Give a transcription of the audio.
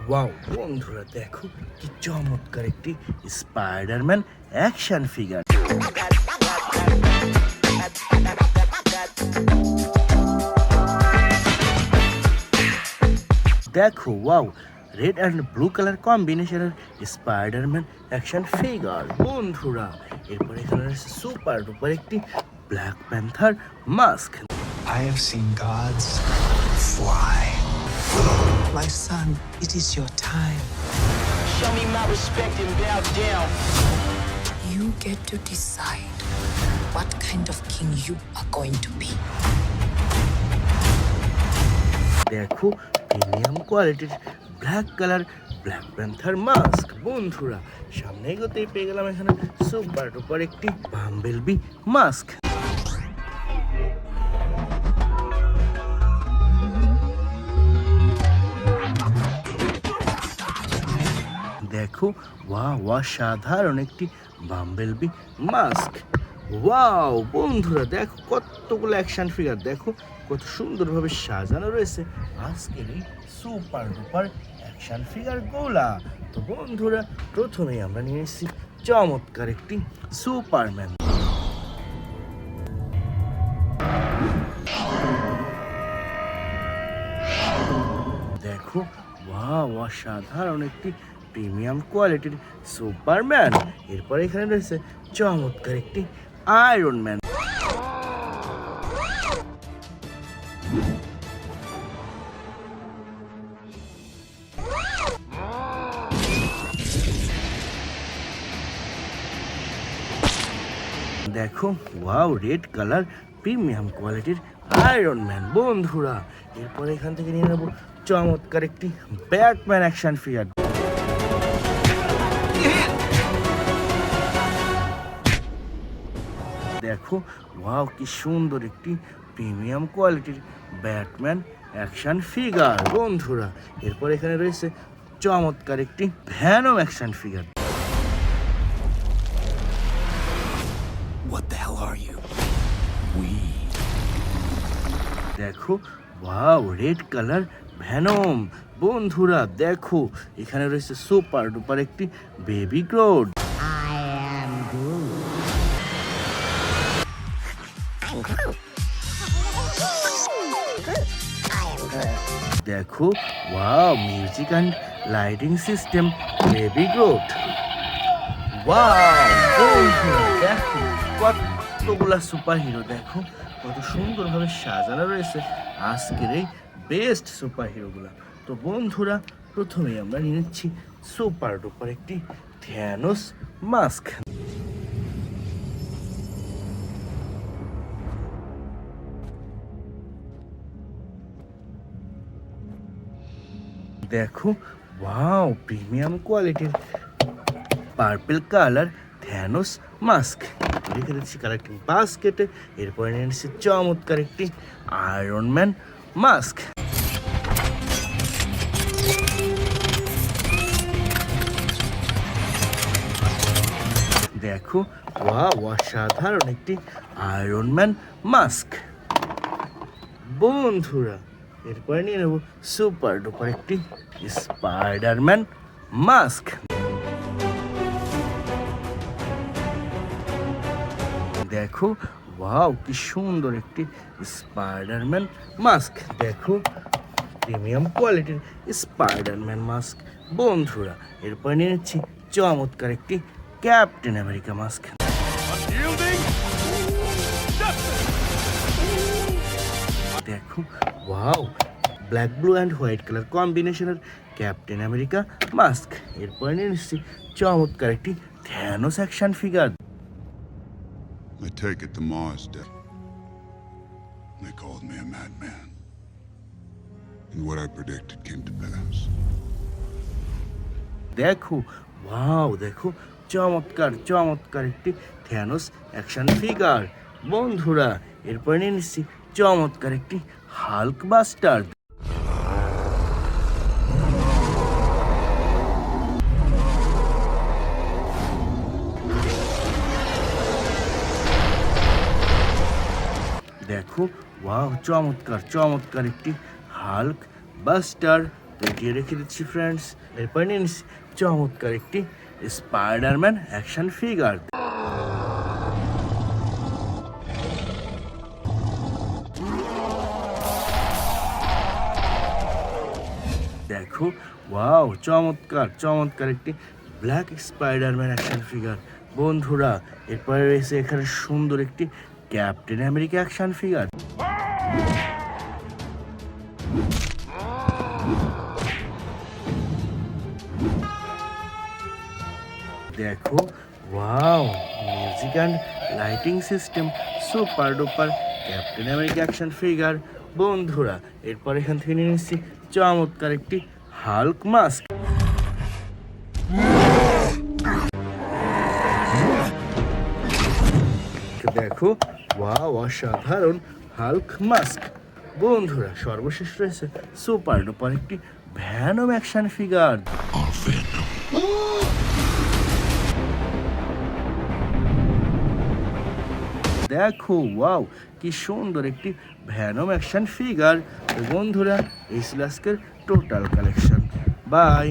Wow বন্ধুরা দেখো কি চমৎকার একটি স্পাইডারম্যান অ্যাকশন ফিগার। দেখো wow red and blue colour কম্বিনেশনের স্পাইডারম্যান অ্যাকশন ফিগার বন্ধুরা। এরপর এখানে রয়েছে সুপার ডুপার একটি Black Panther mask. I have seen gods fly. My son, it is your time. Show me my respect and bow down. You get to decide what kind of king you are going to be. দেখো premium কোয়ালিটির black colour black Panther mask বন্ধুরা। সামনে এগোতেই পেয়ে গেলাম এখানে super duper একটি বাম্বেলবি mask. দেখো wow সাধারণ একটি বাম্বেলবি মাস্ক। ওয়াও বন্ধুরা দেখো কতগুলো অ্যাকশন ফিগার, দেখো কত সুন্দরভাবে সাজানো রয়েছে আজকের এই সুপার ডুপার অ্যাকশন ফিগার গোলা। তো বন্ধুরা প্রথমেই আমরা নিয়ে এসেছি চমৎকার একটি সুপারম্যান। দেখো ওয়াও অসাধারণ একটি প্রিমিয়াম কোয়ালিটির সুপারম্যান। এরপর এখানে রয়েছে চমৎকার একটি আয়রন ম্যান। দেখো ওয়াও রেড কালার প্রিমিয়াম কোয়ালিটির আয়রন ম্যান বন্ধুরা। এরপর এখান থেকে নিয়ে নেব চমৎকার একটি ব্যাটম্যান অ্যাকশন ফিগার। দেখো ওয়াও কি সুন্দর একটি প্রিমিয়াম কোয়ালিটির ব্যাটম্যান অ্যাকশন ফিগার বন্ধুরা। এরপর এখানে রয়েছে চমৎকার একটি Venom action figure. What the hell are you? দেখো ওয়াও রেড কালার ভ্যানম বন্ধুরা। দেখো এখানে রয়েছে সুপার ডুপার একটি বেবি গ্রোড। দেখো wow music and lighting system baby Groot. Wow বন্ধুরা দেখো কতগুলা সুপার হিরো, দেখো কত সুন্দরভাবে সাজানো রয়েছে আজকের এই বেস্ট সুপার হিরোগুলা। তো বন্ধুরা প্রথমেই আমরা নিয়ে নিচ্ছি সুপার ডুপার একটি থ্যানোস মাস্ক। দেখো ওয়াও প্রিমিয়াম কোয়ালিটির পার্পল কালার থ্যানোস মাস্ক রেখে দিচ্ছি কালেক্টিং বাস্কেটে। এরপরে নিয়ে নিচ্ছি চমৎকার একটি আয়রন ম্যান মাস্ক। দেখো ওয়াও অসাধারণ একটি আয়রন ম্যান মাস্ক বন্ধুরা। এরপরে নিয়ে নেব সুপার ডুপার একটি স্পাইডারম্যান মাস্ক। দেখো ওয়াও কি সুন্দর একটি স্পাইডারম্যান মাস্ক। দেখো প্রিমিয়াম কোয়ালিটির স্পাইডারম্যান মাস্ক বন্ধুরা। এরপর নিয়ে নিচ্ছি চমৎকার একটি ক্যাপ্টেন আমেরিকা মাস্ক। দেখো wow black blue and white colour কম্বিনেশনের ক্যাপ্টেন আমেরিকা মাস্ক। এরপর নিয়ে নিচ্ছি চমৎকার একটি Thanos action figure. I take it the Mars dead. They called me a madman. And what I predicted came to pass. দেখো wow দেখো চমৎকার চমৎকার একটি থ্যানোস অ্যাকশন ফিগার বন্ধুরা। এরপর নিয়ে নিচ্ছি চমৎকার একটি হাল্ক বাস্টার। দেখো ওয়াও চমৎকার চমৎকার একটি হাল্ক বাস্টার পেটিয়ে রেখে দিচ্ছি ফ্রেন্ডস। এরপর নিয়ে নিচ্ছি চমৎকার একটি স্পাইডারম্যান অ্যাকশন ফিগার। দেখো ওয়াও, চমৎকার চমৎকার একটি ব্ল্যাক স্পাইডারম্যান অ্যাকশন ফিগার। বন্ধুরা এরপরে রয়েছে এখানে সুন্দর একটি ক্যাপ্টেন আমেরিকা অ্যাকশন ফিগার। দেখো wow, music and lighting system super duper captain America action figure. বন্ধুরা এরপর এখান থেকে নিয়ে নিচ্ছি চমৎকার একটি হাল্ক মাস্ক। দেখো ওয়াও, অসাধারণ হাল্ক মাস্ক। বন্ধুরা সর্বশেষ রয়েছে সুপার ডুপার একটি ভ্যানম অ্যাকশন ফিগার। দেখো ওয়াও, কি সুন্দর একটি ভ্যানম অ্যাকশন ফিগার। বন্ধুরা এই ছিল আজকের টোটাল কালেকশন। বাই।